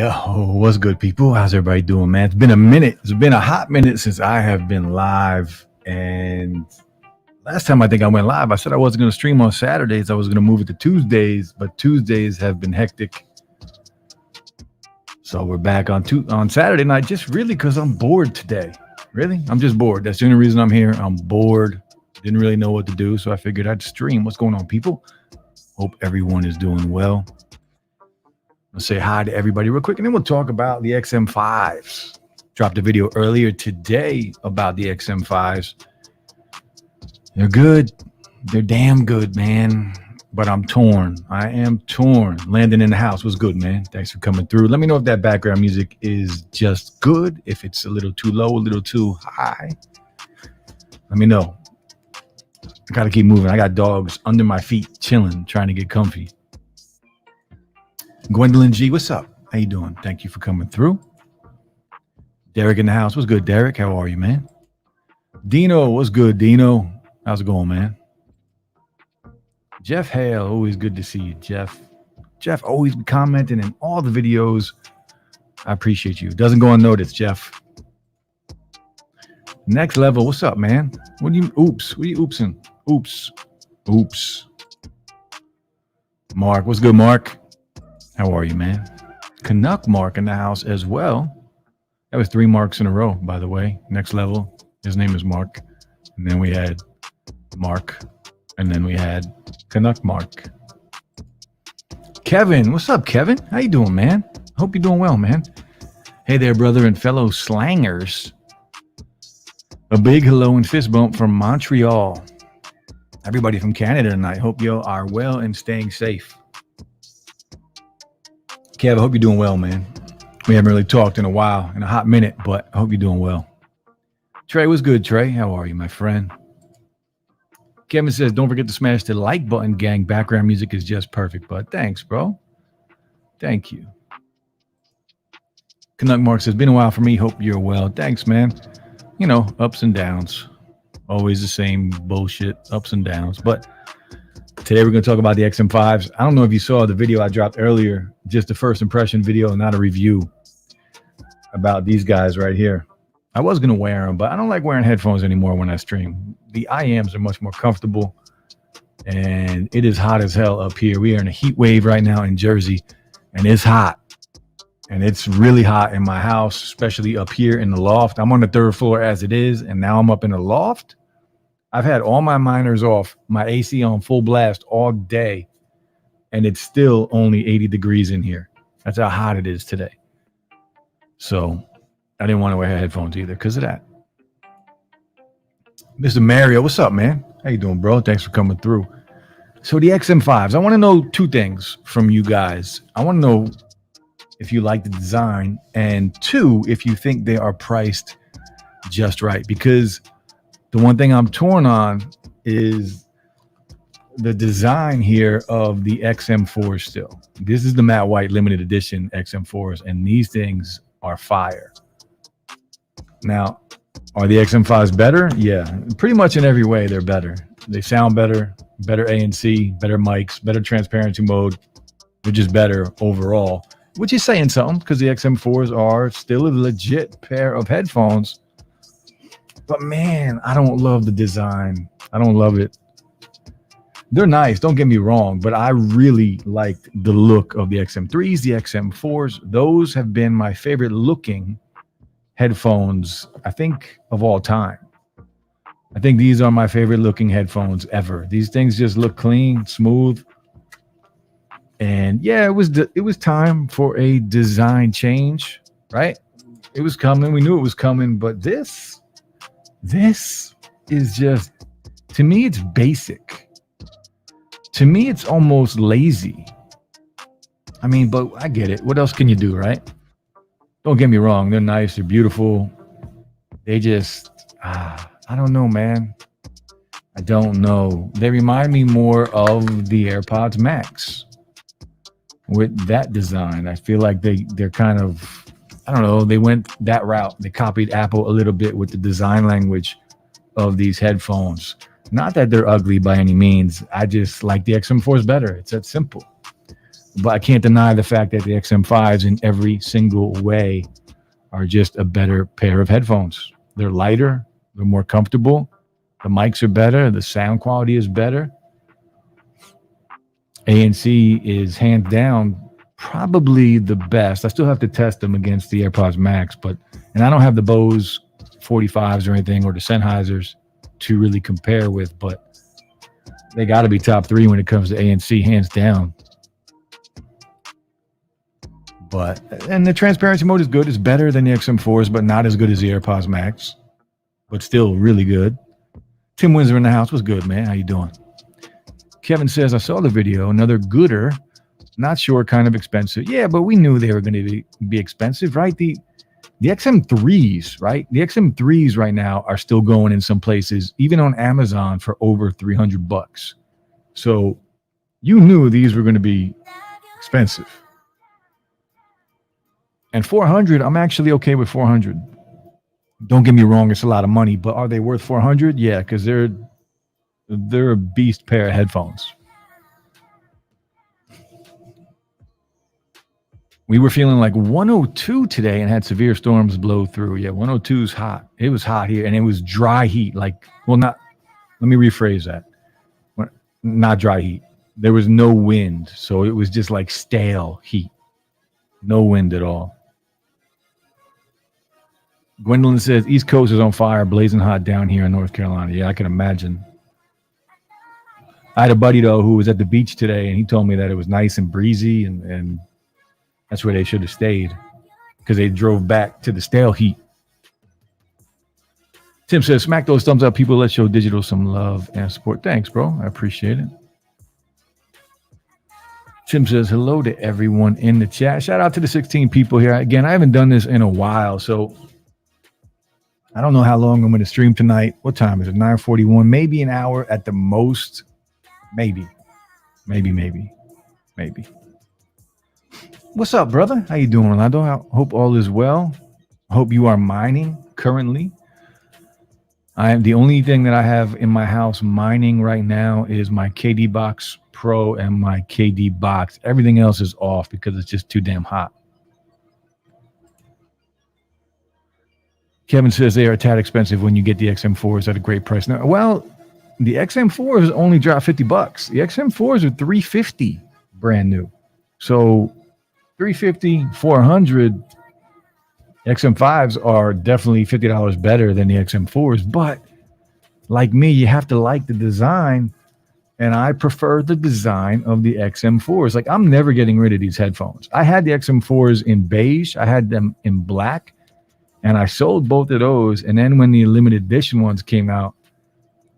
Yo, what's good, people? How's everybody doing, man? It's been a minute. It's been a hot minute since I have been live. And last time I think I went live, I said I wasn't going to stream on Saturdays. I was going to move it to Tuesdays, but Tuesdays have been hectic. So we're back on Saturday night, just really because I'm bored today. Really? I'm just bored. That's the only reason I'm here. I'm bored. Didn't really know what to do, so I figured I'd stream. What's going on, people? Hope everyone is doing well. I'll say hi to everybody real quick, and then we'll talk about the XM5s. Dropped a video earlier today about the XM5s. They're good. They're damn good, man. But I'm torn. I am torn. Landon in the house was good, man. Thanks for coming through. Let me know if that background music is just good, if it's a little too low, a little too high. Let me know. I got to keep moving. I got dogs under my feet, chilling, trying to get comfy. Gwendolyn G, what's up? How you doing? Thank you for coming through. Derek in the house. What's good, Derek? How are you, man? Dino, what's good, Dino? How's it going, man? Jeff Hale, always good to see you, Jeff. Jeff always commenting in all the videos. I appreciate you. Doesn't go unnoticed, Jeff. Next level, what's up, man? What are you oopsing? Oops. Mark, what's good, Mark? How are you, man? Canuck Mark in the house as well. That was 3 Marks in a row, by the way. Next level, his name is Mark. And then we had Mark. And then we had Canuck Mark. Kevin, what's up, Kevin? How you doing, man? Hope you're doing well, man. Hey there, brother and fellow slangers. A big hello and fist bump from Montreal. Everybody from Canada tonight. Hope you are well and staying safe. Kev, I hope you're doing well, man. We haven't really talked in a while, in a hot minute, but I hope you're doing well. Trey, what's good, Trey? How are you, my friend? Kevin says, don't forget to smash the like button, gang. Background music is just perfect, bud. Thanks, bro. Thank you. Canuck Mark says, been a while for me. Hope you're well. Thanks, man. You know, ups and downs. Always the same bullshit, ups and downs. But today we're going to talk about the XM5s. I don't know if you saw the video I dropped earlier, just the first impression video, not a review about these guys right here. I was going to wear them, but I don't like wearing headphones anymore when I stream. The IEMs are much more comfortable, and it is hot as hell up here. We are in a heat wave right now in Jersey, and it's hot. And it's really hot in my house, especially up here in the loft. I'm on the 3rd floor as it is, and now I'm up in the loft. I've had all my minors off, my AC on full blast all day, and it's still only 80 degrees in here. That's how hot it is today. So I didn't want to wear headphones either because of that. Mr. Mario, what's up, man? How you doing, bro? Thanks for coming through. So the XM5s, I want to know 2 things from you guys. I want to know if you like the design, and 2, if you think they are priced just right. Because the one thing I'm torn on is the design here of the XM4s still. This is the matte white limited edition XM4s, and these things are fire. Now, are the XM5s better? Yeah, pretty much in every way they're better. They sound better, better ANC, better mics, better transparency mode. They're just better overall, which is saying something because the XM4s are still a legit pair of headphones. But man, I don't love the design. I don't love it. They're nice, don't get me wrong, but I really like the look of the XM3s, the XM4s. Those have been my favorite looking headphones, I think, of all time. I think these are my favorite looking headphones ever. These things just look clean, smooth. And yeah, it was time for a design change, right? It was coming. We knew it was coming, but this is just, to me, it's basic. To me, it's almost lazy. I mean, but I get it. What else can you do, right? Don't get me wrong. They're nice. They're beautiful. They just, I don't know, man. I don't know. They remind me more of the AirPods Max with that design. I feel like they're kind of, I don't know, they went that route. They copied Apple a little bit with the design language of these headphones. Not that they're ugly by any means. I just like the XM4s better. It's that simple. But I can't deny the fact that the XM5s in every single way are just a better pair of headphones. They're lighter, they're more comfortable, the mics are better, the sound quality is better. ANC is hands down probably the best. I still have to test them against the AirPods Max, and I don't have the Bose 45s or anything or the Sennheisers to really compare with, but they got to be top 3 when it comes to ANC, hands down. And the transparency mode is good. It's better than the XM4s, but not as good as the AirPods Max, but still really good. Tim Windsor in the house. What's good, man? How you doing? Kevin says, I saw the video. Another gooder. Not sure, kind of expensive. Yeah, but we knew they were going to be expensive, right? The XM3s, right? The XM3s right now are still going in some places, even on Amazon, for over $300. So you knew these were going to be expensive. And 400, I'm actually okay with 400. Don't get me wrong, it's a lot of money, but are they worth 400? Yeah, because they're a beast pair of headphones. We were feeling like 102 today and had severe storms blow through. Yeah, 102 is hot. It was hot here, and it was dry heat. Let me rephrase that. Not dry heat. There was no wind, so it was just like stale heat. No wind at all. Gwendolyn says, East Coast is on fire, blazing hot down here in North Carolina. Yeah, I can imagine. I had a buddy, though, who was at the beach today, and he told me that it was nice and breezy, and that's where they should have stayed because they drove back to the stale heat. Tim says, smack those thumbs up, people. Let's show digital some love and support. Thanks, bro. I appreciate it. Tim says, hello to everyone in the chat. Shout out to the 16 people here. Again, I haven't done this in a while, so I don't know how long I'm going to stream tonight. What time is it? 9:41, maybe an hour at the most. Maybe. What's up, brother? How you doing, Orlando? I hope all is well. I hope you are mining currently. The only thing that I have in my house mining right now is my KD Box Pro and my KD Box. Everything else is off because it's just too damn hot. Kevin says they are a tad expensive when you get the XM4s at a great price. Now, well, the XM4s only dropped $50. The XM4s are $350 brand new. So $350, $400. XM5s are definitely $50 better than the XM4s, but like me, you have to like the design, and I prefer the design of the XM4s. Like, I'm never getting rid of these headphones. I had the XM4s in beige, I had them in black, and I sold both of those, and then when the limited edition ones came out,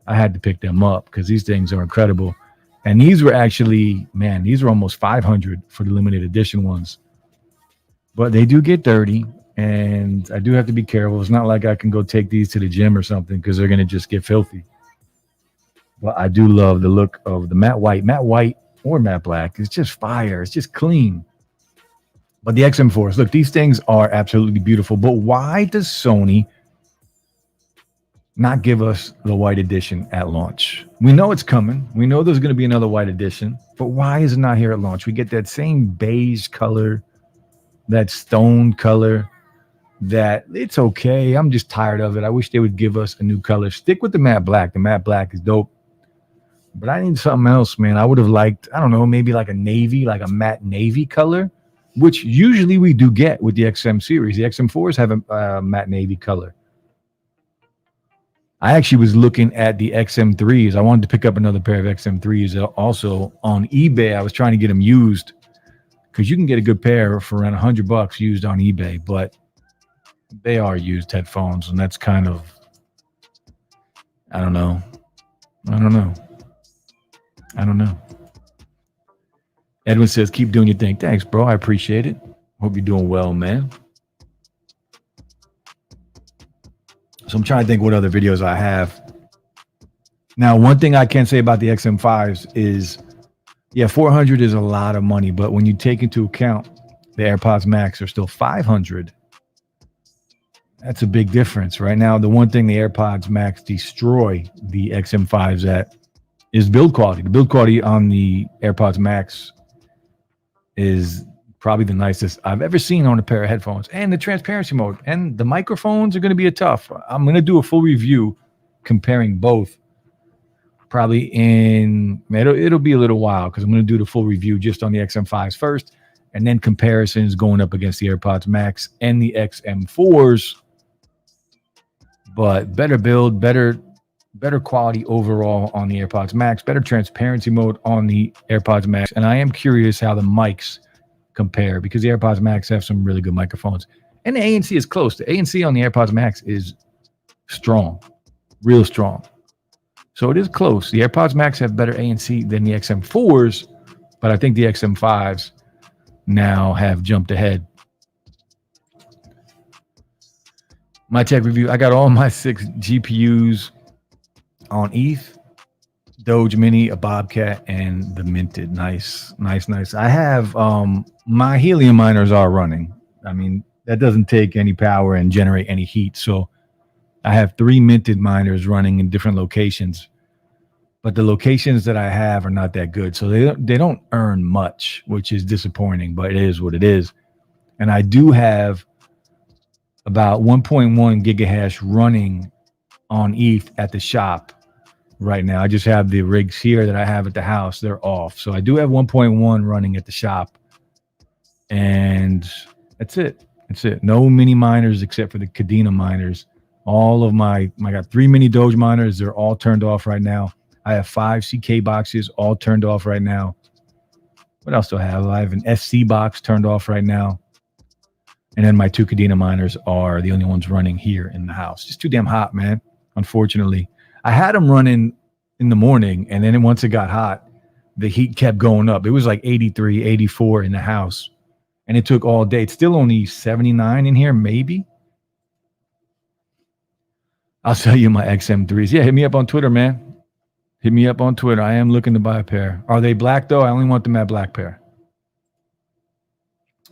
I had to pick them up because these things are incredible. And these were actually, man, these were almost $500 for the limited edition ones. But they do get dirty, and I do have to be careful. It's not like I can go take these to the gym or something because they're going to just get filthy. But I do love the look of the matte white or matte black. It's just fire. It's just clean. But the XM4s, look, these things are absolutely beautiful. But why does Sony not give us the white edition at launch? We know it's coming. We know there's going to be another white edition. But why is it not here at launch? We get that same beige color, that stone color, that it's okay. I'm just tired of it. I wish they would give us a new color. Stick with the matte black. The matte black is dope. But I need something else, man. I would have liked, I don't know, maybe like a navy, like a matte navy color, which usually we do get with the XM series. The XM4s have a matte navy color. I actually was looking at the XM3s. I wanted to pick up another pair of XM3s also on eBay. I was trying to get them used because you can get a good pair for around $100 used on eBay, but they are used headphones, and that's kind of, I don't know. Edwin says, keep doing your thing. Thanks, bro. I appreciate it. Hope you're doing well, man. So I'm trying to think what other videos I have. Now, one thing I can say about the XM5s is, yeah, $400 is a lot of money, but when you take into account the AirPods Max are still $500, that's a big difference. Right now, the one thing the AirPods Max destroy the XM5s at is build quality. The build quality on the AirPods Max is probably the nicest I've ever seen on a pair of headphones. And the transparency mode and the microphones are going to be a tough. I'm going to do a full review comparing both. Probably it'll be a little while because I'm going to do the full review just on the XM5s first, and then comparisons going up against the AirPods Max and the XM4s. But better build, better quality overall on the AirPods Max, better transparency mode on the AirPods Max. And I am curious how the mics compare because the AirPods Max have some really good microphones. And the ANC is close. The ANC on the AirPods Max is strong, real strong. So it is close. The AirPods Max have better ANC than the XM4s, but I think the XM5s now have jumped ahead. My tech review, I got all my 6 GPUs on ETH, Doge Mini, a Bobcat, and the Minted. Nice. I have my helium miners are running. I mean, that doesn't take any power and generate any heat. So I have 3 Minted miners running in different locations, but the locations that I have are not that good. So they don't earn much, which is disappointing, but it is what it is. And I do have about 1.1 gigahash running on ETH at the shop right now. I just have the rigs here that I have at the house. They're off. So I do have 1.1 running at the shop. And that's it. No mini miners except for the Kadena miners. All of I got 3 mini Doge miners. They're all turned off right now. I have 5 CK boxes all turned off right now. What else do I have? I have an SC box turned off right now. And then my 2 Kadena miners are the only ones running here in the house. Just too damn hot, man. Unfortunately, I had them running in the morning, and then once it got hot, the heat kept going up. It was like 83, 84 in the house, and it took all day. It's still only 79 in here, maybe. I'll sell you my XM3s. Yeah, hit me up on Twitter, man. Hit me up on Twitter. I am looking to buy a pair. Are they black, though? I only want them at black pair.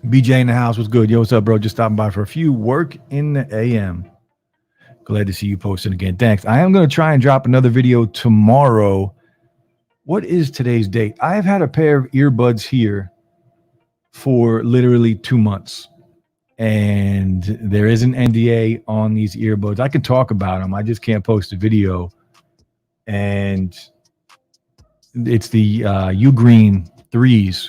BJ in the house was good. Yo, what's up, bro? Just stopping by for a few. Work in the AM. Glad to see you posting again. Thanks. I am going to try and drop another video tomorrow. What is today's date? I've had a pair of earbuds here for literally 2 months. And there is an NDA on these earbuds. I can talk about them. I just can't post a video. And it's the Ugreen 3s.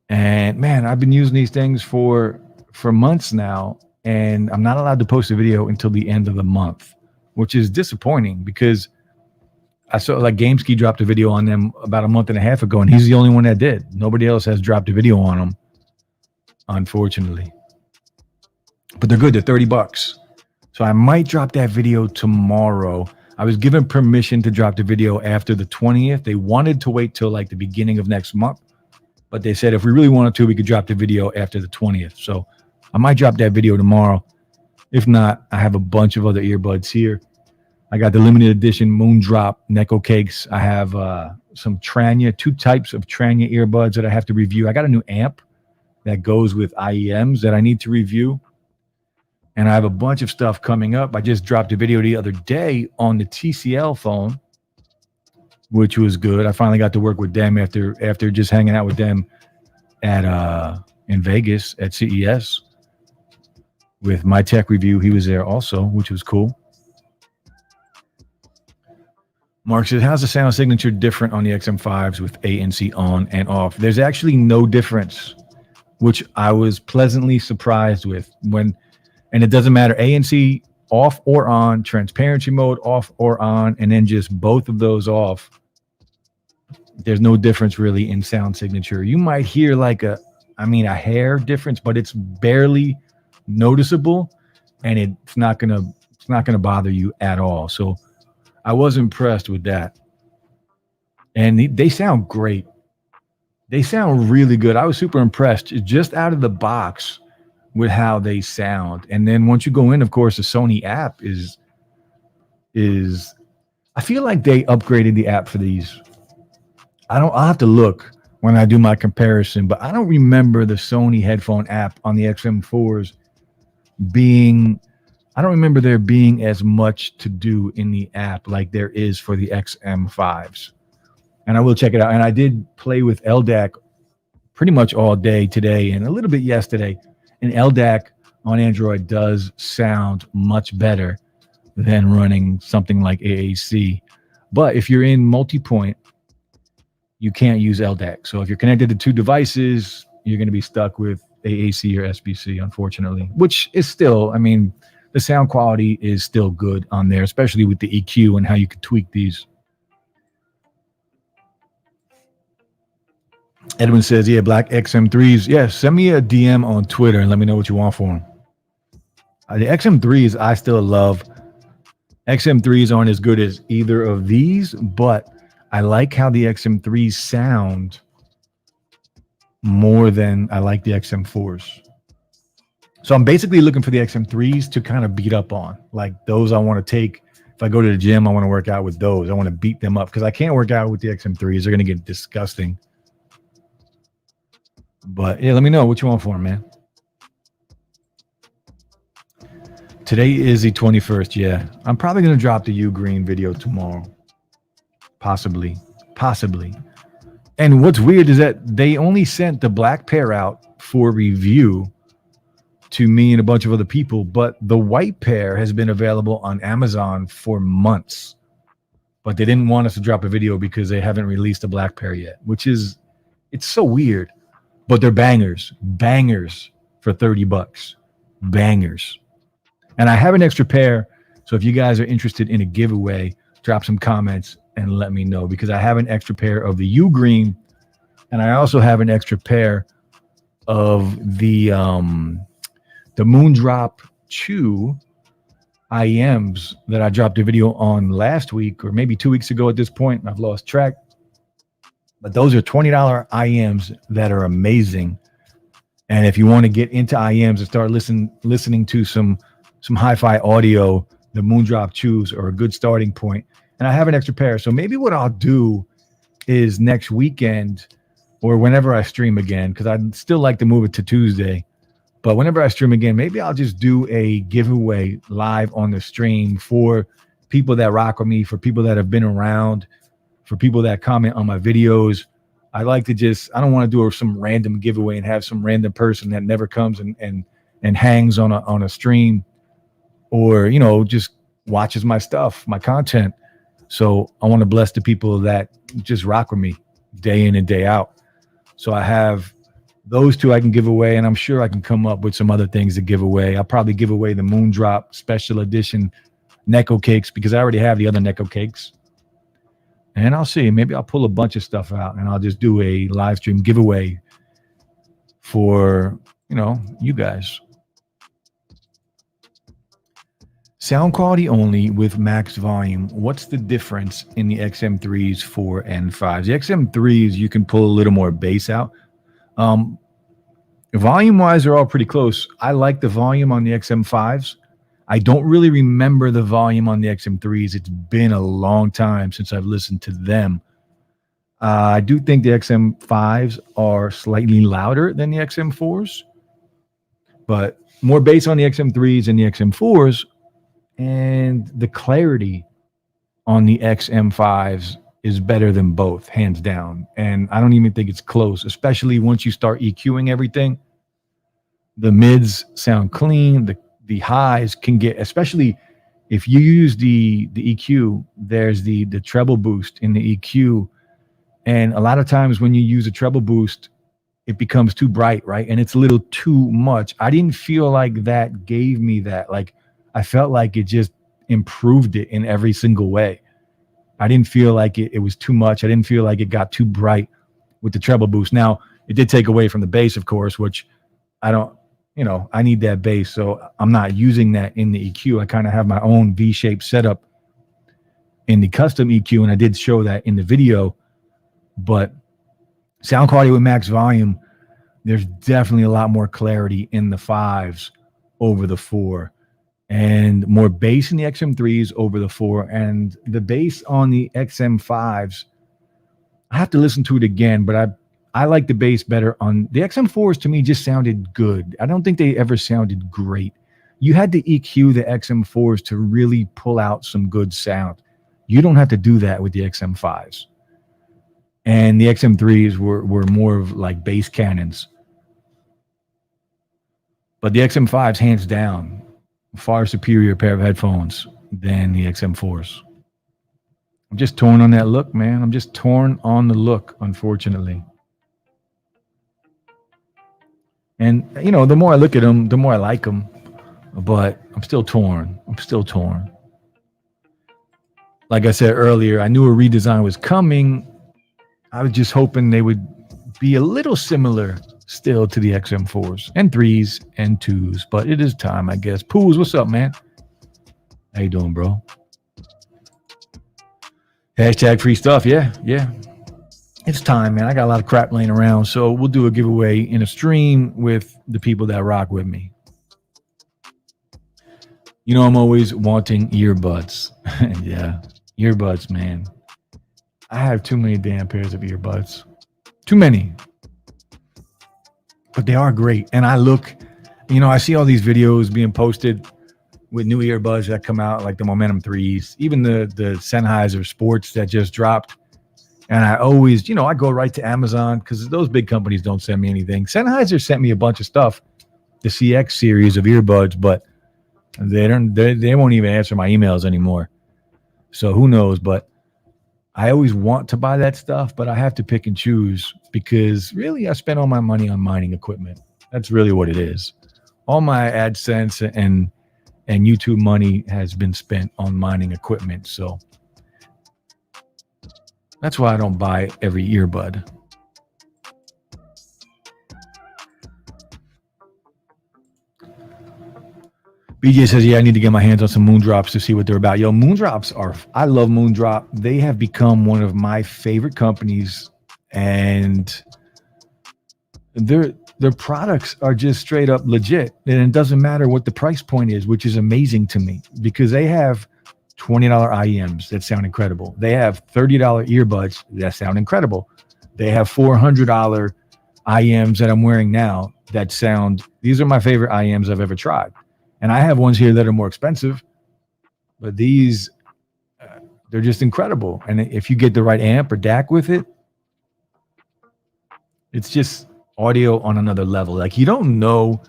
And man, I've been using these things for months now, and I'm not allowed to post a video until the end of the month, which is disappointing because I saw like GameSkey dropped a video on them about a month and a half ago, and he's the only one that did. Nobody else has dropped a video on them, unfortunately. But they're good. They're $30. So I might drop that video tomorrow. I was given permission to drop the video after the 20th. They wanted to wait till like the beginning of next month. But they said if we really wanted to, we could drop the video after the 20th. So I might drop that video tomorrow. If not, I have a bunch of other earbuds here. I got the limited edition Moondrop Neko Cakes. I have some Tranya, 2 types of Tranya earbuds that I have to review. I got a new amp that goes with IEMs that I need to review. And I have a bunch of stuff coming up. I just dropped a video the other day on the TCL phone, which was good. I finally got to work with them after just hanging out with them at in Vegas at CES with my tech review. He was there also, which was cool. Mark says, how's the sound signature different on the XM5s with ANC on and off? There's actually no difference, which I was pleasantly surprised with. And it doesn't matter, ANC off or on, transparency mode off or on, and then just both of those off. There's no difference really in sound signature. You might hear like a hair difference, but it's barely noticeable, and it's not gonna bother you at all. So I was impressed with that, and they sound great. They sound really good. I was super impressed just out of the box with how they sound. And then once you go in, of course, the Sony app is I feel like they upgraded the app for these. I'll have to look when I do my comparison, but I don't remember the Sony headphone app on the XM4s I don't remember there being as much to do in the app like there is for the XM5s. And I will check it out. And I did play with LDAC pretty much all day today and a little bit yesterday. And LDAC on Android does sound much better than running something like AAC. But if you're in multi-point, you can't use LDAC. So if you're connected to two devices, you're going to be stuck with AAC or SBC, unfortunately, which is still, I mean, the sound quality is still good on there, especially with the EQ and how you can tweak these. Edwin says, yeah, Black XM3s. Yeah, send me a DM on Twitter and let me know what you want for them. The XM3s, I still love. XM3s aren't as good as either of these, but I like how the XM3s sound more than I like the XM4s. So I'm basically looking for the XM3s to kind of beat up on. Like those I want to take. If I go to the gym, I want to work out with those. I want to beat them up because I can't work out with the XM3s. They're going to get disgusting. But yeah, let me know what you want for them, man. Today is the 21st. Yeah, I'm probably going to drop the U Green video tomorrow. Possibly. And what's weird is that they only sent the black pair out for review to me and a bunch of other people, but the white pair has been available on Amazon for months. But they didn't want us to drop a video because they haven't released a black pair yet, which is, it's so weird. But they're bangers for $30. Bangers. And I have an extra pair. So if you guys are interested in a giveaway, drop some comments and let me know, because I have an extra pair of the U Green, and I also have an extra pair of the Moondrop Chew IEMs that I dropped a video on last week or maybe 2 weeks ago at this point. I've lost track. But those are $20 IEMs that are amazing. And if you want to get into IEMs and start listening to some hi-fi audio, the Moondrop Chews are a good starting point. And I have an extra pair. So maybe what I'll do is next weekend or whenever I stream again, because I'd still like to move it to Tuesday. But whenever I stream again, maybe I'll just do a giveaway live on the stream for people that rock with me, for people that have been around, for people that comment on my videos. I like to just, I don't want to do some random giveaway and have some random person that never comes and hangs on a stream or, you know, just watches my stuff, my content. So I want to bless the people that just rock with me day in and day out. So I have those two I can give away, and I'm sure I can come up with some other things to give away. I'll probably give away the Moondrop Special Edition Necco cakes because I already have the other Necco cakes. And I'll see. Maybe I'll pull a bunch of stuff out and I'll just do a live stream giveaway for, you know, you guys. Sound quality only with max volume. What's the difference in the XM3s, 4 and 5s? The XM3s, you can pull a little more bass out. Volume-wise, they're all pretty close. I like the volume on the XM5s. I don't really remember the volume on the XM3s. It's been a long time since I've listened to them. I do think the XM5s are slightly louder than the XM4s, but more bass on the XM3s and the XM4s. And the clarity on the XM5s is better than both, hands down. And I don't even think it's close, especially once you start EQing everything. The mids sound clean. The highs can get, especially if you use the EQ, there's the treble boost in the EQ. And a lot of times when you use a treble boost, it becomes too bright, right? And it's a little too much. I didn't feel like that gave me that. Like, I felt like it just improved it in every single way. I didn't feel like it was too much. I didn't feel like it got too bright with the treble boost. Now, it did take away from the bass, of course, which I don't, you know, I need that bass. So I'm not using that in the EQ. I kind of have my own V-shaped setup in the custom EQ, and I did show that in the video. But sound quality with max volume, there's definitely a lot more clarity in the 5s over the 4. And more bass in the XM3s over the 4. And the bass on the XM5s, I have to listen to it again, but I like the bass better on the XM4s. To me, just sounded good. I don't think they ever sounded great. You had to EQ the XM4s to really pull out some good sound. You don't have to do that with the XM5s. And the XM3s were more of like bass cannons. But the XM5s, hands down, far superior pair of headphones than the XM4s. I'm just torn on that look, man. I'm just torn on the look, unfortunately. And, you know, the more I look at them, the more I like them. But I'm still torn. Like I said earlier, I knew a redesign was coming. I was just hoping they would be a little similar still to the XM4s and 3s and 2s. But it is time, I guess. Pools, what's up, man? How you doing, bro? Hashtag free stuff. Yeah. It's time, man. I got a lot of crap laying around. So we'll do a giveaway in a stream with the people that rock with me. You know, I'm always wanting earbuds. Yeah, earbuds, man. I have too many damn pairs of earbuds. Too many. But they are great. And I look, you know, I see all these videos being posted with new earbuds that come out, like the Momentum 3s, even the Sennheiser Sports that just dropped. And I always, you know, I go right to Amazon because those big companies don't send me anything. Sennheiser sent me a bunch of stuff, the CX series of earbuds, but they won't even answer my emails anymore. So who knows? But I always want to buy that stuff, but I have to pick and choose because really I spend all my money on mining equipment. That's really what it is. All my AdSense and YouTube money has been spent on mining equipment. So that's why I don't buy every earbud. BJ says, yeah, I need to get my hands on some Moondrops to see what they're about. Yo, Moondrops I love Moondrop. They have become one of my favorite companies, and their products are just straight up legit. And it doesn't matter what the price point is, which is amazing to me because they have $20 IEMs that sound incredible. They have $30 earbuds that sound incredible. They have $400 IEMs that I'm wearing now that sound, these are my favorite IEMs I've ever tried. And I have ones here that are more expensive, but these, they're just incredible. And if you get the right amp or DAC with it, it's just audio on another level. Like you don't know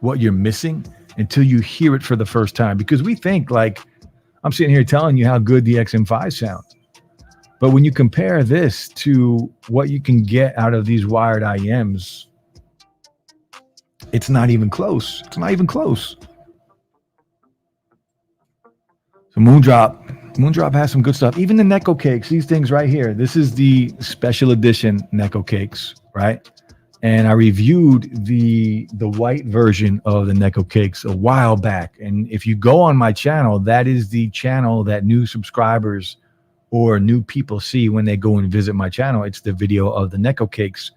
what you're missing until you hear it for the first time. Because we think like, I'm sitting here telling you how good the XM5 sounds. But when you compare this to what you can get out of these wired IEMs, it's not even close. So Moondrop has some good stuff. Even the Necco cakes, these things right here. This is the special edition Necco cakes, right? And I reviewed the white version of the Necco cakes a while back. And if you go on my channel, that is the channel that new subscribers or new people see when they go and visit my channel. It's the video of the Necco cakes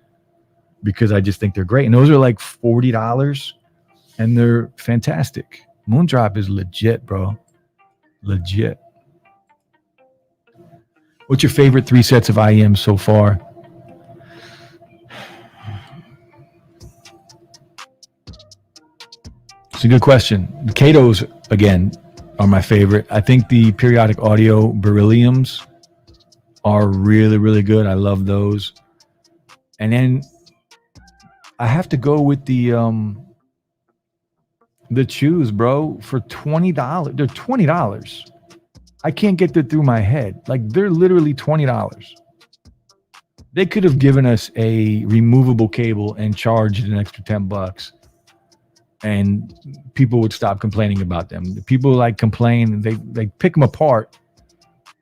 because I just think they're great. And those are like $40 and they're fantastic. Moondrop is legit, bro. Legit. What's your favorite 3 sets of IEMs so far? It's a good question. The Katos, again, are my favorite. I think the Periodic Audio Berylliums are really, really good. I love those. And then I have to go with the Chews, bro, for $20. They're $20. I can't get that through my head. Like they're literally $20. They could have given us a removable cable and charged an extra $10, and people would stop complaining about them. People like complain, they pick them apart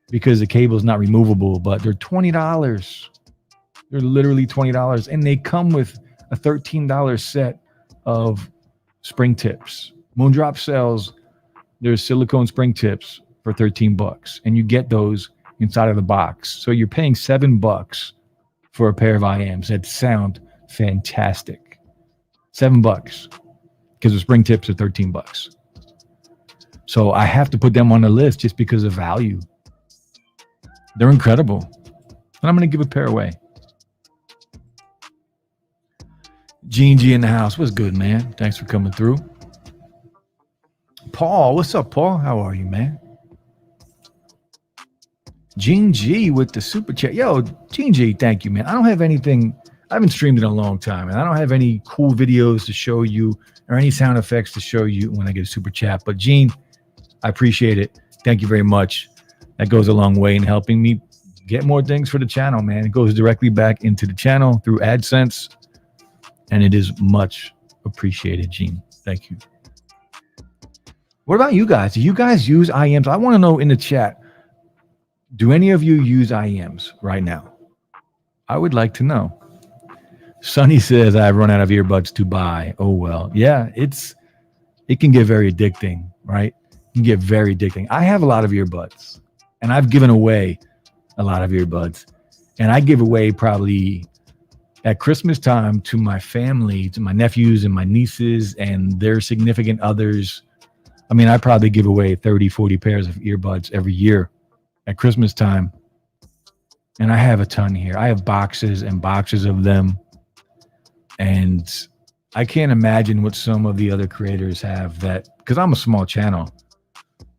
because the cable is not removable, but they're $20. They're literally $20, and they come with a $13 set of spring tips. Moondrop sells their silicone spring tips for $13, and you get those inside of the box. So you're paying $7 for a pair of IEMs that sound fantastic. $7 because the spring tips are $13. So I have to put them on the list just because of value. They're incredible, and I'm going to give a pair away. Gene G in the house. What's good, man? Thanks for coming through. Paul, what's up, Paul? How are you, man? Gene G with the super chat. Yo, Gene G, thank you, man. I don't have anything. I haven't streamed in a long time, and I don't have any cool videos to show you or any sound effects to show you when I get a super chat. But Gene, I appreciate it. Thank you very much. That goes a long way in helping me get more things for the channel, man. It goes directly back into the channel through AdSense, and it is much appreciated, Gene. Thank you. What about you guys? Do you guys use IEMs? I want to know in the chat. Do any of you use IEMs right now? I would like to know. Sonny says, I've run out of earbuds to buy. Oh, well. Yeah, it can get very addicting, right? It can get very addicting. I have a lot of earbuds, and I've given away a lot of earbuds. And I give away probably at Christmas time to my family, to my nephews and my nieces and their significant others. I mean, I probably give away 30, 40 pairs of earbuds every year at Christmas time. And I have a ton here. I have boxes and boxes of them. And I can't imagine what some of the other creators have that, because I'm a small channel.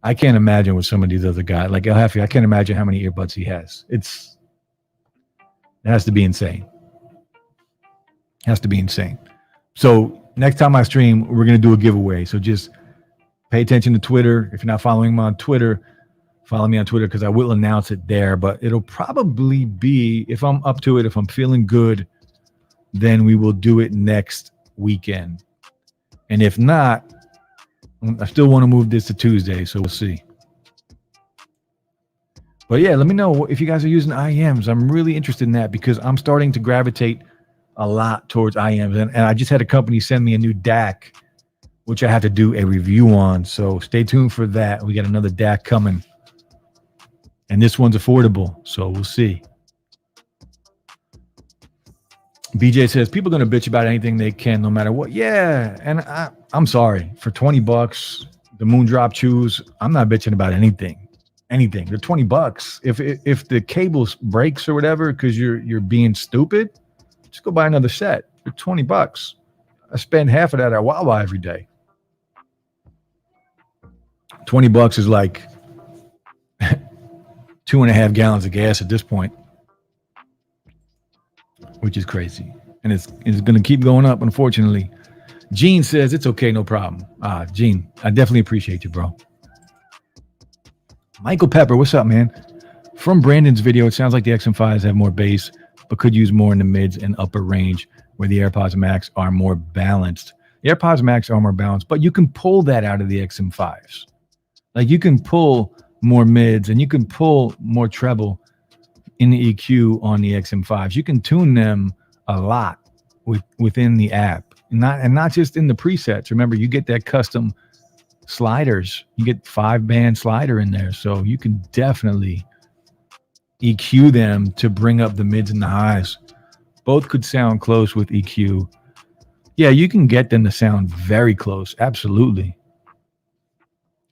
I can't imagine what some of these other guys, like El Jefe, I can't imagine how many earbuds he has. It has to be insane. It has to be insane. So next time I stream, we're going to do a giveaway. So just pay attention to Twitter. If you're not following me on Twitter, follow me on Twitter because I will announce it there. But it'll probably be, if I'm up to it, if I'm feeling good, then we will do it next weekend. And if not, I still want to move this to Tuesday, so we'll see. But yeah, let me know if you guys are using IEMs. I'm really interested in that because I'm starting to gravitate a lot towards IEMs. And I just had a company send me a new DAC, which I have to do a review on. So stay tuned for that. We got another DAC coming. And this one's affordable, so we'll see. BJ says, people are going to bitch about anything they can, no matter what. Yeah, and I'm sorry. For $20, the Moondrop Chews, I'm not bitching about anything. Anything. They're $20. If the cable breaks or whatever because you're being stupid, just go buy another set. For $20. I spend half of that at Wawa every day. $20 is like 2.5 gallons of gas at this point, which is crazy. And it's going to keep going up, unfortunately. Gene says, it's okay, no problem. Gene, I definitely appreciate you, bro. Michael Pepper, what's up, man? From Brandon's video, it sounds like the XM5s have more bass, but could use more in the mids and upper range where the AirPods Max are more balanced. The AirPods Max are more balanced, but you can pull that out of the XM5s. Like you can pull more mids and you can pull more treble in the EQ on the XM5s. You can tune them a lot within the app, not just in the presets. Remember, you get that custom sliders. You get 5-band slider in there, so you can definitely EQ them to bring up the mids and the highs. Both could sound close with EQ. Yeah, you can get them to sound very close. Absolutely.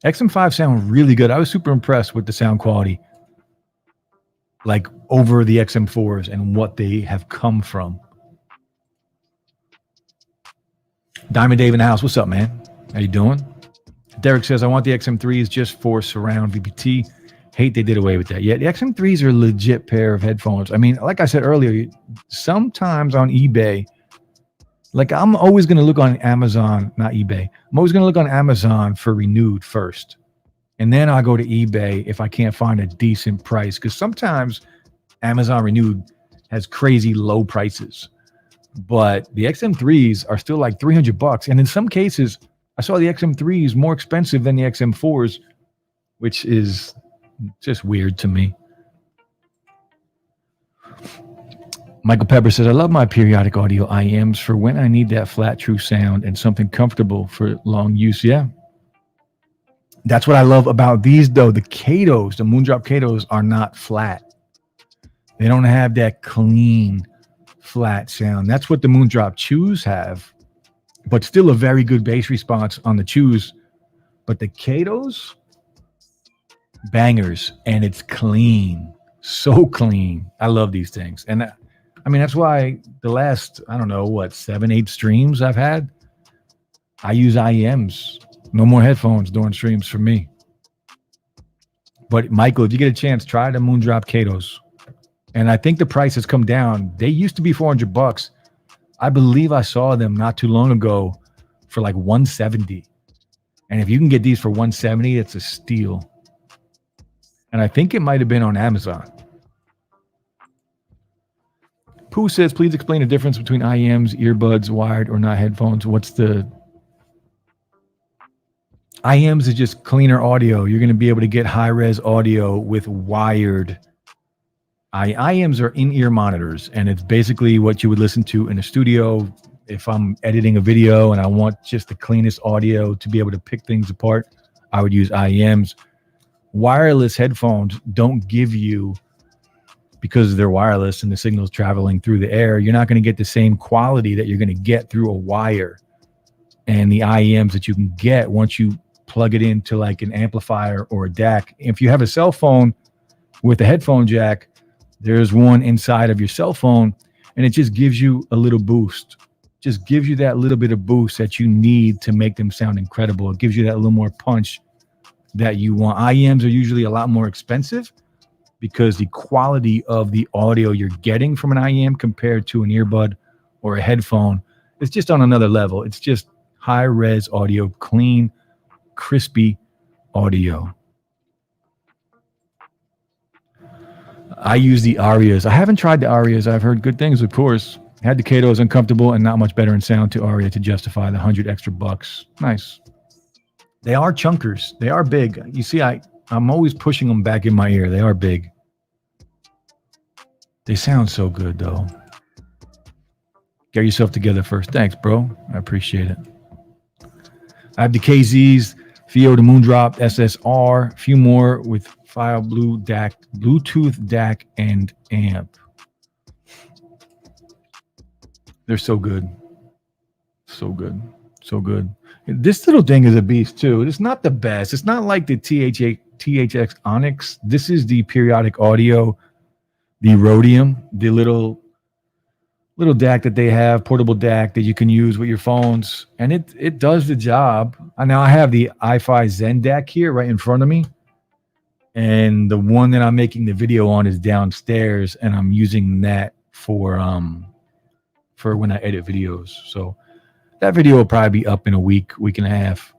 XM5 sound really good. I was super impressed with the sound quality, like over the XM4s and what they have come from. Diamond Dave in the house. What's up, man? How you doing? Derek says, I want the XM3s just for surround VPT. Hate they did away with that. Yeah, the XM3s are a legit pair of headphones. I mean, like I said earlier, sometimes on eBay, like I'm always going to look on Amazon, not eBay. I'm always going to look on Amazon for renewed first. And then I'll go to eBay if I can't find a decent price. Because sometimes Amazon renewed has crazy low prices. But the XM3s are still like $300. And in some cases, I saw the XM3s more expensive than the XM4s, which is just weird to me. Michael Pepper says, I love my periodic audio IEMs for when I need that flat, true sound and something comfortable for long use. Yeah. That's what I love about these, though. The Katos, the Moondrop Katos are not flat. They don't have that clean, flat sound. That's what the Moondrop Chews have, but still a very good bass response on the Chews. But the Katos, bangers, and it's clean. So clean. I love these things. And I mean, that's why the last, I don't know, 7-8 streams I've had, I use IEMs. No more headphones during streams for me. But Michael, if you get a chance, try the Moondrop Katos. And I think the price has come down. They used to be $400. I believe I saw them not too long ago for like 170. And if you can get these for 170, it's a steal. And I think it might have been on Amazon. Pooh says, please explain the difference between IEMs, earbuds, wired or not headphones. What's the... IEMs is just cleaner audio. You're going to be able to get high-res audio with wired. IEMs are in-ear monitors, and it's basically what you would listen to in a studio. If I'm editing a video and I want just the cleanest audio to be able to pick things apart, I would use IEMs. Wireless headphones don't give you, because they're wireless and the signal's traveling through the air, you're not going to get the same quality that you're going to get through a wire. And the IEMs that you can get once you plug it into like an amplifier or a DAC. If you have a cell phone with a headphone jack, there's one inside of your cell phone, and it just gives you a little boost. Just gives you that little bit of boost that you need to make them sound incredible. It gives you that little more punch that you want. IEMs are usually a lot more expensive because the quality of the audio you're getting from an IEM compared to an earbud or a headphone is just on another level. It's just high-res audio, clean, crispy audio. I use the Arias. I haven't tried the Arias. I've heard good things, of course. Had the Katos, uncomfortable and not much better in sound to Aria to justify the $100 extra bucks. Nice. They are chunkers. They are big. You see, I'm always pushing them back in my ear. They are big. They sound so good, though. Get yourself together first. Thanks, bro. I appreciate it. I have the KZs, Theo, the Moondrop, SSR, a few more with file blue DAC, Bluetooth DAC, and amp. They're so good. So good. So good. This little thing is a beast, too. It's not the best. It's not like the THX Onyx. This is the periodic audio, the Rhodium, the little DAC that they have, portable DAC that you can use with your phones, and it does the job. And now I have the iFi Zen DAC here right in front of me, and the one that I'm making the video on is downstairs, and I'm using that for when I edit videos. So that video will probably be up in a week and a half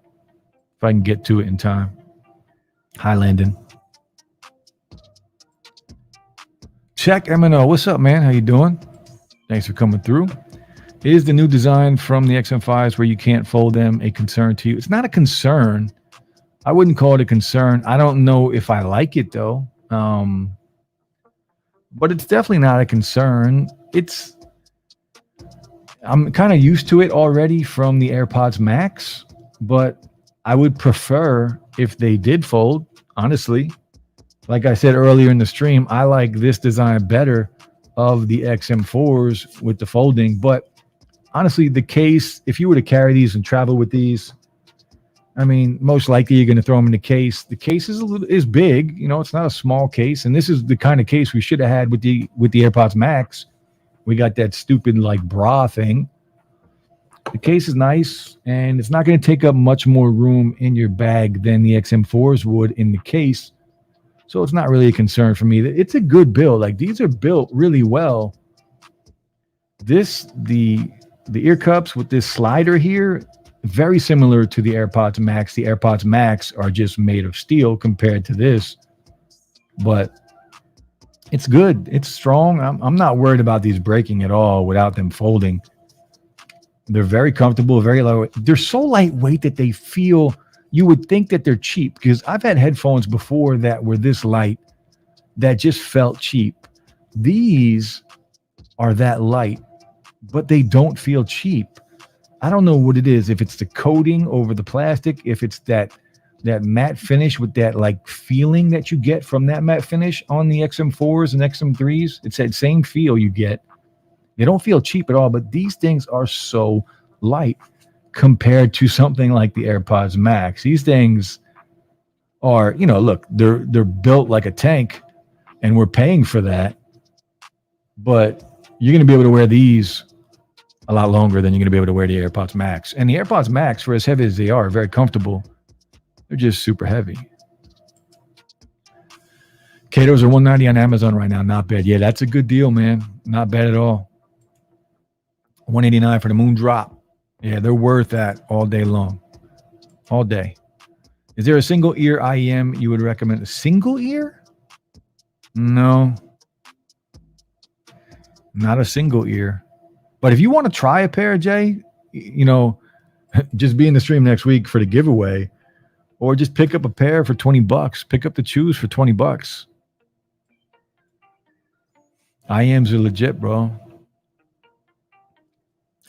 if I can get to it in time. Hi, Landon. Check MNO. What's up, man? How you doing? Thanks for coming through. Is the new design from the XM5s where you can't fold them a concern to you? It's not a concern. I wouldn't call it a concern. I don't know if I like it, though. But it's definitely not a concern. I'm kind of used to it already from the AirPods Max, but I would prefer if they did fold, honestly. Like I said earlier in the stream, I like this design better of the XM4s with the folding. But honestly, the case, if you were to carry these and travel with these, I mean, most likely you're going to throw them in the case. The case is big, you know, it's not a small case. And this is the kind of case we should have had with the AirPods Max. We got that stupid like bra thing. The case is nice, and it's not going to take up much more room in your bag than the XM4s would in the case. So it's not really a concern for me. It's a good build. Like, these are built really well. The ear cups with this slider here, very similar to the AirPods Max. The AirPods Max are just made of steel compared to this, but it's good. It's strong. I'm not worried about these breaking at all without them folding. They're very comfortable, very lightweight. They're so lightweight that they feel, you would think that they're cheap, because I've had headphones before that were this light that just felt cheap. These are that light, but they don't feel cheap. I don't know what it is. If it's the coating over the plastic, if it's that matte finish with that like feeling that you get from that matte finish on the XM4s and XM3s. It's that same feel you get. They don't feel cheap at all, but these things are so light compared to something like the AirPods Max. These things are, you know, look, they're built like a tank, and we're paying for that. But you're going to be able to wear these a lot longer than you're going to be able to wear the AirPods Max. And the AirPods Max, for as heavy as they are very comfortable. They're just super heavy. Kato's are $190 on Amazon right now. Not bad. Yeah, that's a good deal, man. Not bad at all. $189 for the Moon Drop. Yeah, they're worth that all day long. All day. Is there a single ear IEM you would recommend? A single ear? No. Not a single ear. But if you want to try a pair, Jay, just be in the stream next week for the giveaway, or just pick up a pair for $20. Pick up the Chews for $20. IEMs are legit, bro.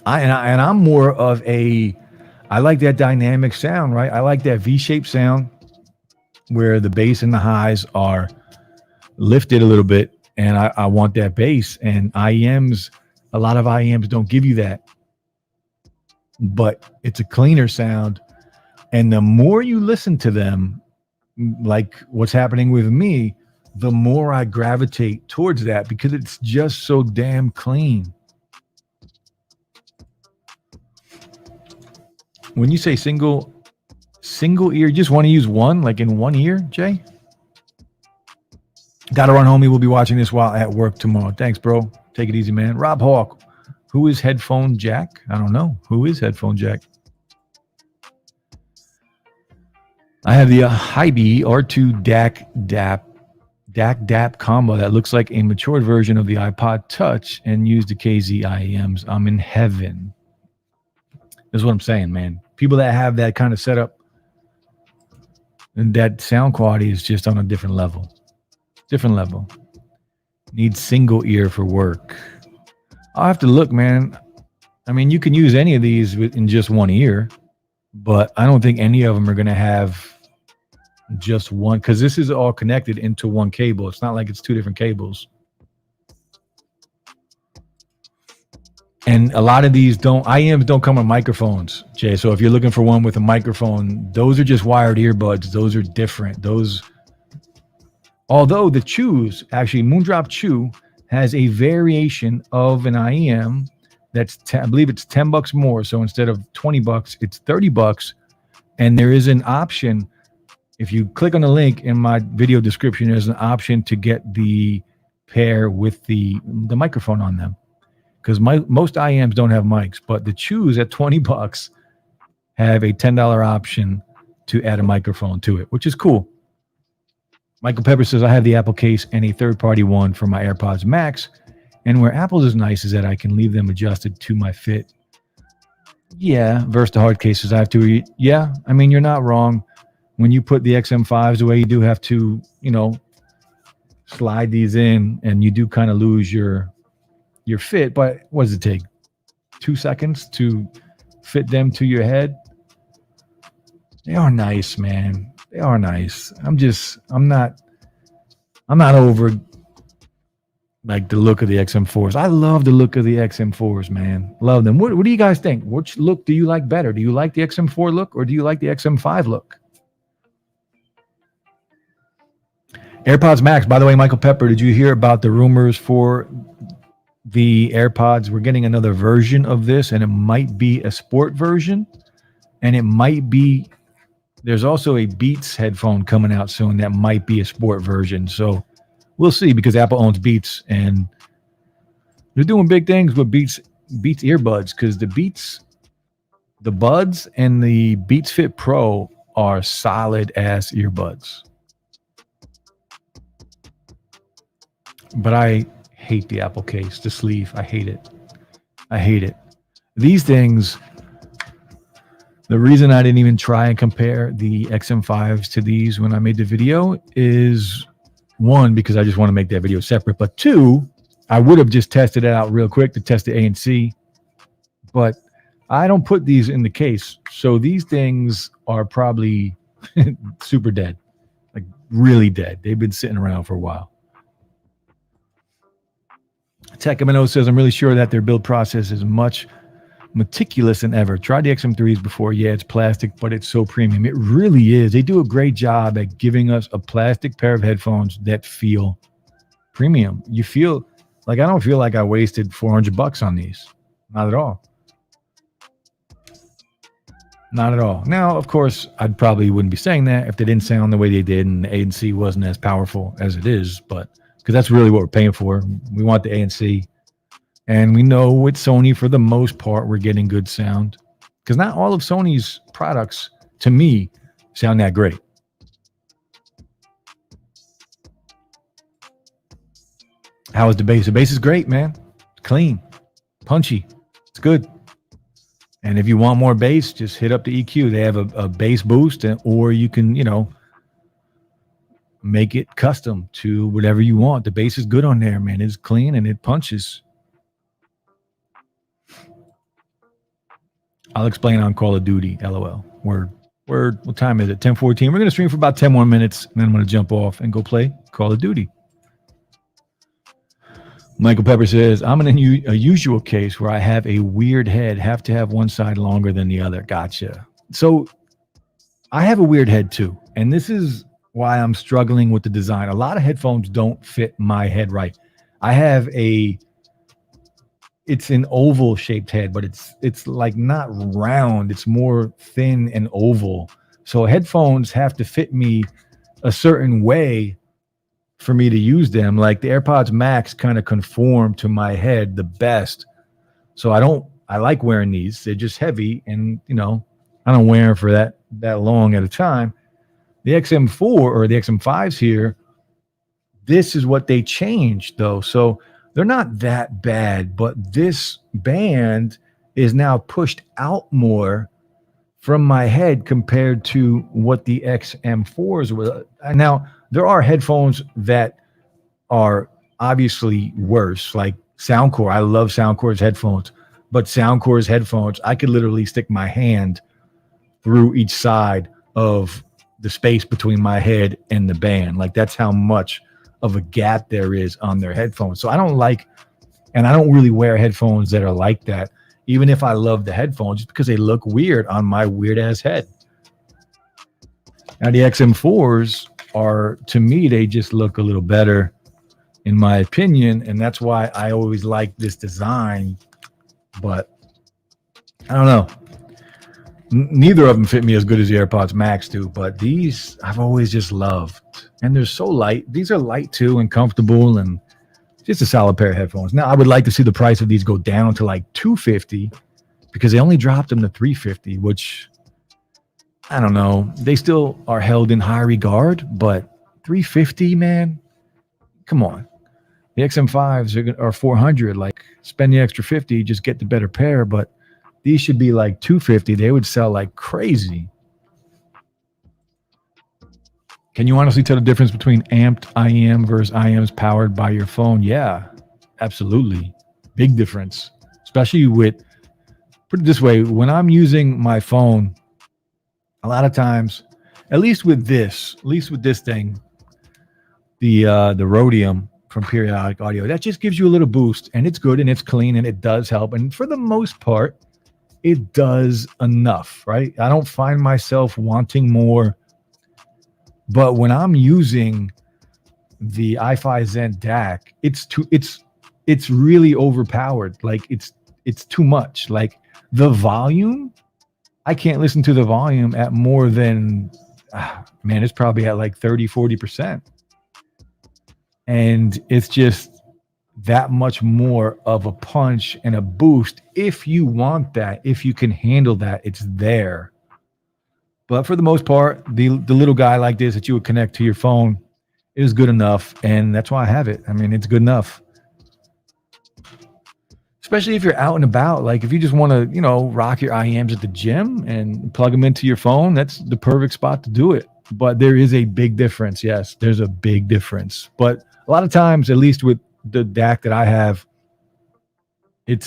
I'm more of I like that dynamic sound, right? I like that V-shaped sound where the bass and the highs are lifted a little bit, and I want that bass. And IEMs, a lot of IEMs don't give you that, but it's a cleaner sound. And the more you listen to them, like what's happening with me, the more I gravitate towards that because it's just so damn clean. When you say single ear, you just want to use one, like in one ear, Jay? Gotta run, homie. We'll be watching this while at work tomorrow. Thanks, bro. Take it easy, man. Rob Hawk. Who is Headphone Jack? I don't know. Who is Headphone Jack? I have the Hybe R2 DAC DAP combo that looks like a matured version of the iPod Touch and use the KZ IEMs. I'm in heaven. That's what I'm saying, man. People that have that kind of setup and that sound quality is just on a different level. Different level. Need single ear for work. I'll have to look, man. I mean, you can use any of these in just one ear, but I don't think any of them are going to have just one, because this is all connected into one cable. It's not like it's two different cables. And a lot of these IEMs don't come with microphones, Jay. So if you're looking for one with a microphone, those are just wired earbuds. Those are different. Although the Chews, actually Moondrop Chew has a variation of an IEM that's, I believe it's $10 more. So instead of $20, it's $30. And there is an option. If you click on the link in my video description, there's an option to get the pair with the microphone on them. Because most IEMs don't have mics, but the Chews at $20 have a $10 option to add a microphone to it, which is cool. Michael Pepper says, I have the Apple case and a third-party one for my AirPods Max. And where Apple's is nice is that I can leave them adjusted to my fit. Yeah, versus the hard cases, I have to. Yeah, I mean, you're not wrong. When you put the XM5s away, you do have to, slide these in, and you do kind of lose your fit. But what does it take? 2 seconds to fit them to your head? They are nice, man. They are nice. I'm not over like the look of the XM4s. I love the look of the XM4s, man. Love them. What do you guys think? Which look do you like better? Do you like the XM4 look or do you like the XM5 look? AirPods Max, by the way, Michael Pepper, did you hear about the rumors for the AirPods? We're getting another version of this, and it might be a sport version, and it might be, there's also a Beats headphone coming out soon that might be a sport version. So we'll see, because Apple owns Beats, and they're doing big things with Beats earbuds, because the Buds and the Beats Fit Pro are solid ass earbuds. But I hate the Apple case, the sleeve. I hate it. These things, the reason I didn't even try and compare the XM5s to these when I made the video is, one, because I just want to make that video separate. But two, I would have just tested it out real quick to test the ANC. But I don't put these in the case. So these things are probably super dead, like really dead. They've been sitting around for a while. Tech MNO says, I'm really sure that their build process is much meticulous than ever. Tried the XM3s before. Yeah, it's plastic, but it's so premium. It really is. They do a great job at giving us a plastic pair of headphones that feel premium. You feel like, I don't feel like I wasted $400 on these. Not at all. Not at all. Now, of course, I'd probably wouldn't be saying that if they didn't sound the way they did and the ANC wasn't as powerful as it is, but because that's really what we're paying for. We want the ANC. And we know with Sony, for the most part, we're getting good sound. Because not all of Sony's products, to me, sound that great. How is the bass? The bass is great, man. Clean, punchy. It's good. And if you want more bass, just hit up the EQ. They have a bass boost, or you can, make it custom to whatever you want. The bass is good on there, man. It's clean and it punches. I'll explain on Call of Duty, LOL. What time is it? 10:14. We're going to stream for about 10 more minutes, and then I'm going to jump off and go play Call of Duty. Michael Pepper says, I'm in a usual case where I have a weird head, have to have one side longer than the other. Gotcha. So I have a weird head too. And this is why I'm struggling with the design. A lot of headphones don't fit my head right. I have it's an oval shaped head, but it's like not round. It's more thin and oval. So headphones have to fit me a certain way for me to use them. Like the AirPods Max kind of conform to my head the best. So I like wearing these. They're just heavy, and I don't wear them for that long at a time. The XM4 or the XM5s here, this is what they changed though. So they're not that bad, but this band is now pushed out more from my head compared to what the XM4s were. Now, there are headphones that are obviously worse, like Soundcore. I love Soundcore's headphones, but Soundcore's headphones, I could literally stick my hand through each side of the space between my head and the band. Like that's how much of a gap there is on their headphones. So I don't really wear headphones that are like that, even if I love the headphones, just because they look weird on my weird ass head. Now the XM4s are, to me, they just look a little better in my opinion. And that's why I always like this design, but I don't know. Neither of them fit me as good as the AirPods Max do, but these I've always just loved. And they're so light. These are light too and comfortable and just a solid pair of headphones. Now, I would like to see the price of these go down to like $250 because they only dropped them to $350, which I don't know. They still are held in high regard, but $350, man, come on. The XM5s are $400. Like, spend the extra $50, just get the better pair. But these should be like $250. They would sell like crazy. Can you honestly tell the difference between amped IEM versus IEMs powered by your phone? Yeah, absolutely. Big difference. Especially with, put it this way, when I'm using my phone, a lot of times, at least with this thing, the Rhodium from Periodic Audio, that just gives you a little boost, and it's good and it's clean and it does help. And for the most part, it does enough, right? I don't find myself wanting more. But when I'm using the iFi Zen DAC, it's really overpowered. Like it's too much. Like the volume, I can't listen to the volume at more than, it's probably at like 30-40%. And it's just that much more of a punch and a boost. If you want that, if you can handle that, it's there. But for the most part, the little guy like this that you would connect to your phone is good enough. And that's why I have it. I mean, it's good enough. Especially if you're out and about. Like if you just want to, rock your IEMs at the gym and plug them into your phone, that's the perfect spot to do it. But there is a big difference. Yes, there's a big difference. But a lot of times, at least with the DAC that I have, it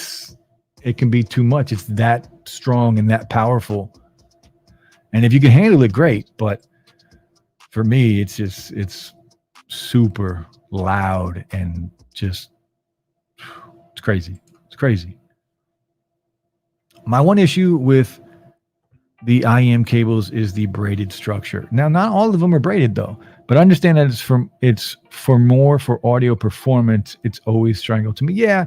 can be too much. It's that strong and that powerful. And if you can handle it, great. But for me, it's super loud and just, it's crazy. It's crazy. My one issue with the IEM cables is the braided structure. Now, not all of them are braided though, but I understand that it's for audio performance. It's always strangled to me. Yeah.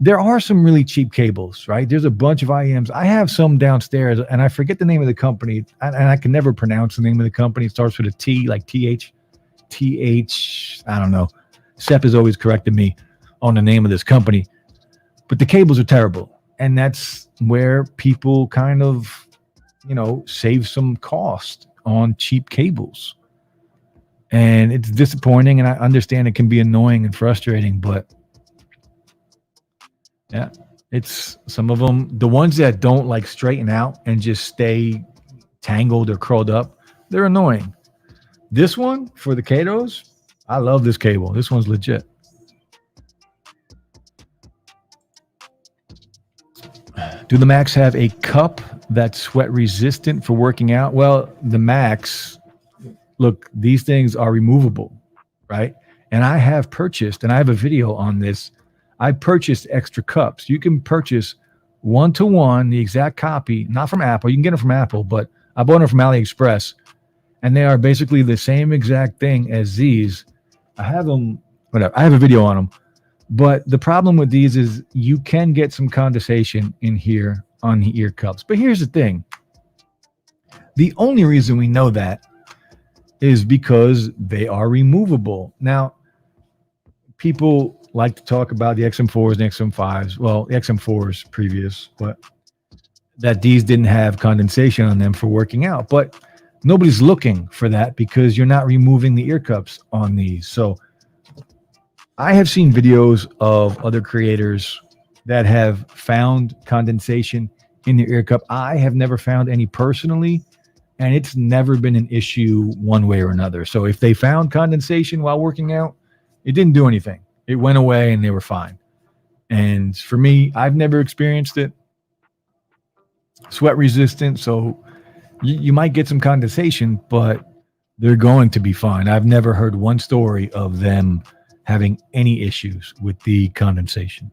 there are some really cheap cables, right? There's a bunch of IEMs. I have some downstairs, and I forget the name of the company, and I can never pronounce the name of the company. It starts with a T, like TH. I don't know. Sep has always corrected me on the name of this company, but the cables are terrible, and that's where people kind of, save some cost on cheap cables. And it's disappointing, and I understand it can be annoying and frustrating, but yeah, it's some of them, the ones that don't like straighten out and just stay tangled or curled up, they're annoying. This one for the Katos, I love this cable. This one's legit. Do the Macs have a cup that's sweat resistant for working out? Well, the Macs, look, these things are removable, right? And I have purchased, and I have a video on this, I purchased extra cups. You can purchase one-to-one, the exact copy, not from Apple. You can get them from Apple, but I bought them from AliExpress, and they are basically the same exact thing as these. I have them, whatever. I have a video on them. But the problem with these is you can get some condensation in here on the ear cups. But here's the thing. The only reason we know that is because they are removable. Now, people like to talk about the XM4s and XM5s. Well, the XM4s previous, but that these didn't have condensation on them for working out. But nobody's looking for that because you're not removing the ear cups on these. So I have seen videos of other creators that have found condensation in their ear cup. I have never found any personally, and it's never been an issue one way or another. So if they found condensation while working out, it didn't do anything. It went away and they were fine. And for me, I've never experienced it. Sweat resistant, so you might get some condensation, but they're going to be fine. I've never heard one story of them having any issues with the condensation.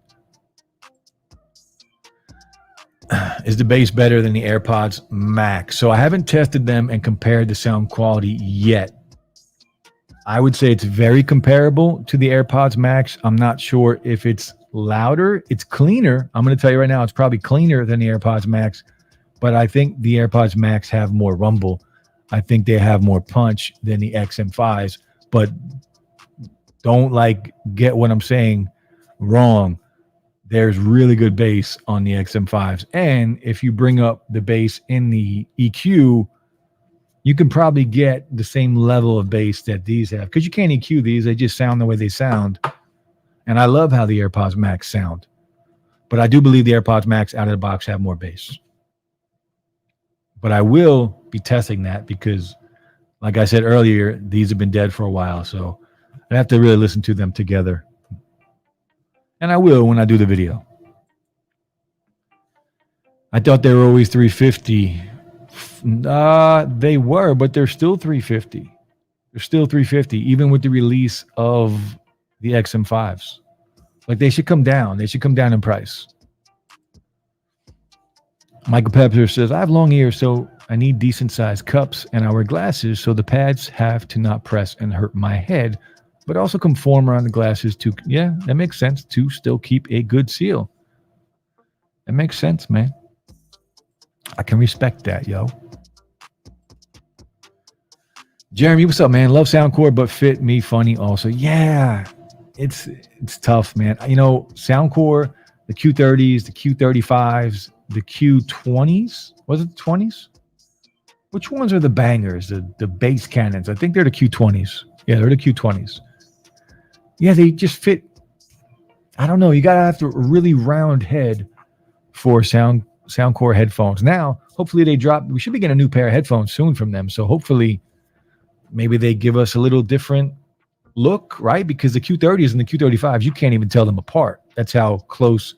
Is the bass better than the AirPods Max? So I haven't tested them and compared the sound quality yet. I would say it's very comparable to the AirPods Max. I'm not sure if it's louder. It's cleaner. I'm going to tell you right now, it's probably cleaner than the AirPods Max, but I think the AirPods Max have more rumble. I think they have more punch than the XM5s, but don't get what I'm saying wrong. There's really good bass on the XM5s. And if you bring up the bass in the EQ, you can probably get the same level of bass that these have, because you can't EQ these. They just sound the way they sound. And I love how the AirPods Max sound. But I do believe the AirPods Max out of the box have more bass. But I will be testing that because, like I said earlier, these have been dead for a while. So I have to really listen to them together. And I will when I do the video. I thought they were always 350. They were, but they're still 350. They're still 350, even with the release of the XM5s. Like, they should come down. They should come down in price. Michael Pepper says, I have long ears, so I need decent sized cups, and I wear glasses, so the pads have to not press and hurt my head, but also conform around the glasses to, yeah, that makes sense, to still keep a good seal. That makes sense, man. I can respect that, yo. Jeremy, what's up, man? Love Soundcore, but fit me funny also. Yeah, it's tough, man. You know, Soundcore, the Q30s, the Q35s, the Q20s. Was it the 20s? Which ones are the bangers, the bass cannons? I think they're the Q20s. Yeah, they're the Q20s. Yeah, they just fit. I don't know. You got to have a really round head for Soundcore headphones. Now, hopefully they drop. We should be getting a new pair of headphones soon from them. So hopefully maybe they give us a little different look, right? Because the Q30s and the Q35s, you can't even tell them apart. That's how close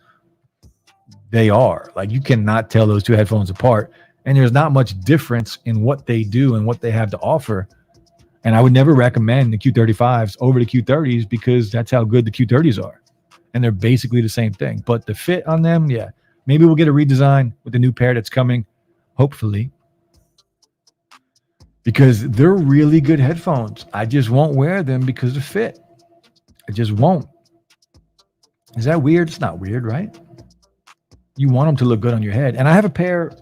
they are. Like, you cannot tell those two headphones apart. And there's not much difference in what they do and what they have to offer. And I would never recommend the Q35s over the Q30s because that's how good the Q30s are. And they're basically the same thing. But the fit on them, yeah. Maybe we'll get a redesign with the new pair that's coming, hopefully. Because they're really good headphones. I just won't wear them because of fit. I just won't. Is that weird? It's not weird, right? You want them to look good on your head. And I have a pair.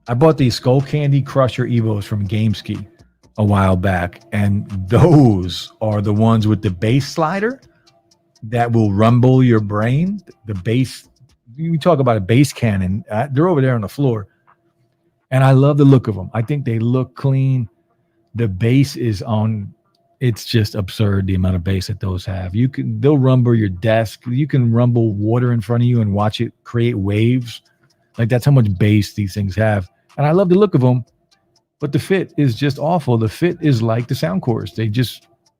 I bought these Skull Candy Crusher Evos from GameSki a while back, and those are the ones with the bass slider that will rumble your brain. The bass, you talk about a bass cannon, they're over there on the floor, and I love the look of them. I think they look clean. The bass is on. It's just absurd the amount of bass that those have. They'll rumble your desk. You can rumble water in front of you and watch it create waves. Like, that's how much bass these things have. And I love the look of them, but the fit is just awful. The fit is like the Soundcores.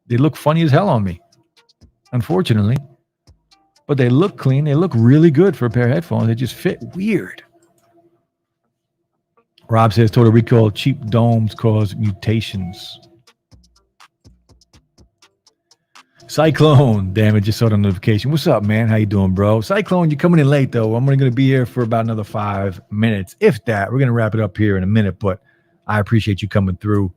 They look funny as hell on me, unfortunately. But they look clean. They look really good for a pair of headphones. They just fit weird. Rob says Total Recall cheap domes cause mutations. Cyclone, damn it, just saw the notification. What's up, man? How you doing, bro? Cyclone, you're coming in late, though. I'm only going to be here for about another 5 minutes, if that. We're going to wrap it up here in a minute, but I appreciate you coming through.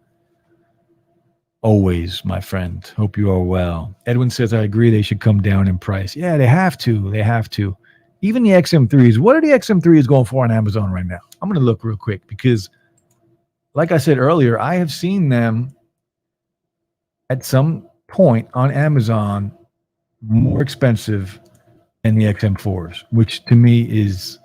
Always, my friend. Hope you are well. Edwin says, I agree they should come down in price. Yeah, they have to. They have to. Even the XM3s. What are the XM3s going for on Amazon right now? I'm going to look real quick because, like I said earlier, I have seen them at some point on Amazon more expensive than the XM4s, which to me is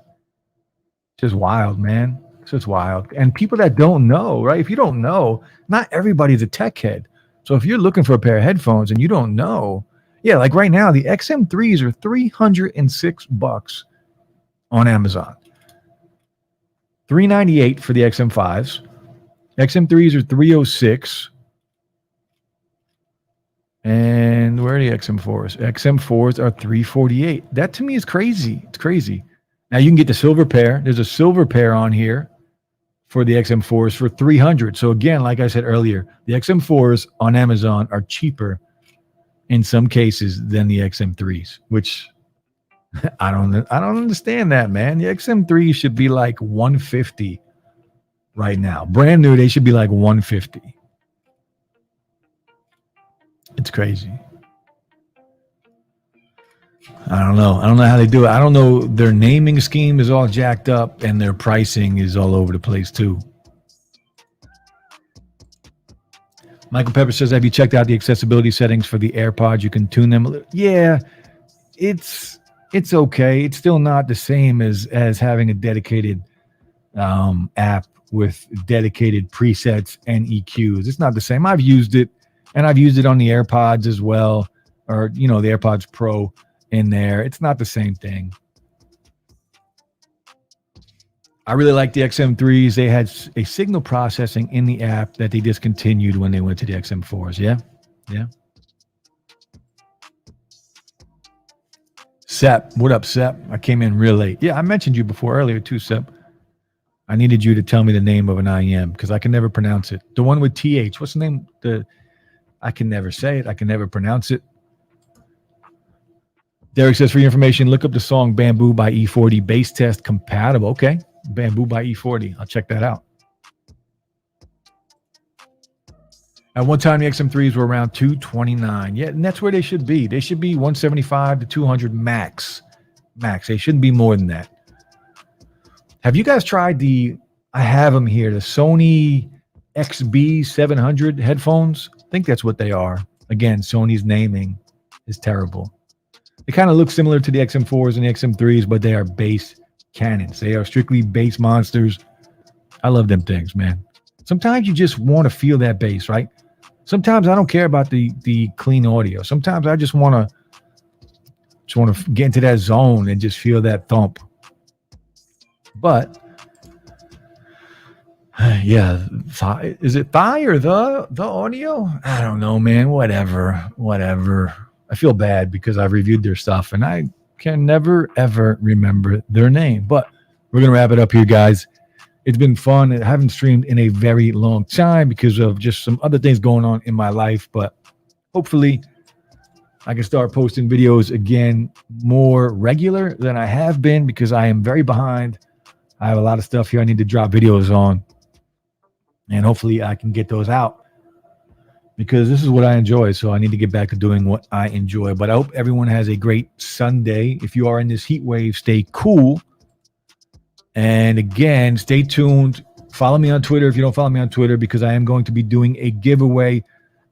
just wild, man. It's just wild. And people that don't know, right? If you don't know, not everybody's a tech head. So if you're looking for a pair of headphones and you don't know, yeah, like right now, the XM3s are $306 on Amazon. $398 for the XM5s. XM3s are $306. And where are the XM4s? XM4s are $348. That to me is crazy. It's crazy. Now you can get the silver pair. There's a silver pair on here for the XM4s for $300. So again, like I said earlier, the XM4s on Amazon are cheaper in some cases than the XM3s, which I don't understand that, man. The XM3 should be like $150 right now. Brand new, they should be like $150. It's crazy. I don't know. I don't know how they do it. I don't know. Their naming scheme is all jacked up and their pricing is all over the place too. Michael Pepper says, have you checked out the accessibility settings for the AirPods? You can tune them a little. Yeah, it's okay. It's still not the same as having a dedicated app with dedicated presets and EQs. It's not the same. I've used it. And I've used it on the AirPods as well, or, the AirPods Pro in there. It's not the same thing. I really like the XM3s. They had a signal processing in the app that they discontinued when they went to the XM4s. Yeah. Sep, what up, Sep? I came in real late. Yeah, I mentioned you before earlier too, Sep. I needed you to tell me the name of an IEM because I can never pronounce it. The one with TH. What's the name? I can never say it. I can never pronounce it. Derek says, for your information, look up the song Bamboo by E40, bass test compatible. Okay. Bamboo by E40. I'll check that out. At one time, the XM3s were around $229. Yeah, and that's where they should be. They should be $175 to $200 max. Max. They shouldn't be more than that. Have you guys tried I have them here, the Sony XB700 headphones? I think that's what they are. Again, Sony's naming is terrible. They kind of look similar to the XM4s and the XM3s, but they are bass cannons. They are strictly bass monsters. I love them things, man. Sometimes you just want to feel that bass, right? Sometimes I don't care about the clean audio. Sometimes I just want to get into that zone and just feel that thump. But yeah, is it thigh or the audio? I don't know, man. Whatever. I feel bad because I've reviewed their stuff and I can never, ever remember their name. But we're going to wrap it up here, guys. It's been fun. I haven't streamed in a very long time because of just some other things going on in my life. But hopefully I can start posting videos again more regular than I have been because I am very behind. I have a lot of stuff here I need to drop videos on. And hopefully I can get those out because this is what I enjoy. So I need to get back to doing what I enjoy. But I hope everyone has a great Sunday. If you are in this heat wave, stay cool. And again, stay tuned. Follow me on Twitter if you don't follow me on Twitter, because I am going to be doing a giveaway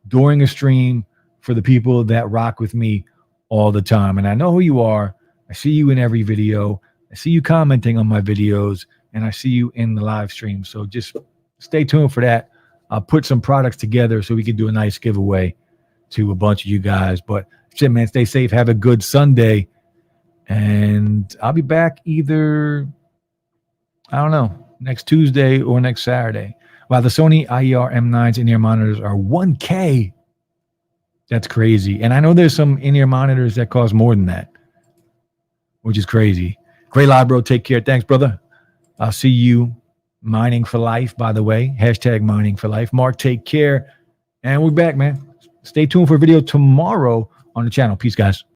during a stream for the people that rock with me all the time. And I know who you are. I see you in every video. I see you commenting on my videos, and I see you in the live stream. So just stay tuned for that. I'll put some products together so we can do a nice giveaway to a bunch of you guys. But shit, man, stay safe. Have a good Sunday. And I'll be back either, I don't know, next Tuesday or next Saturday. Wow, the Sony IEMs in-ear monitors are 1K. That's crazy. And I know there's some in-ear monitors that cost more than that, which is crazy. Great live, bro. Take care. Thanks, brother. I'll see you. Mining for life, by the way. Hashtag mining for life. Mark, take care. And we're back, man. Stay tuned for a video tomorrow on the channel. Peace, guys.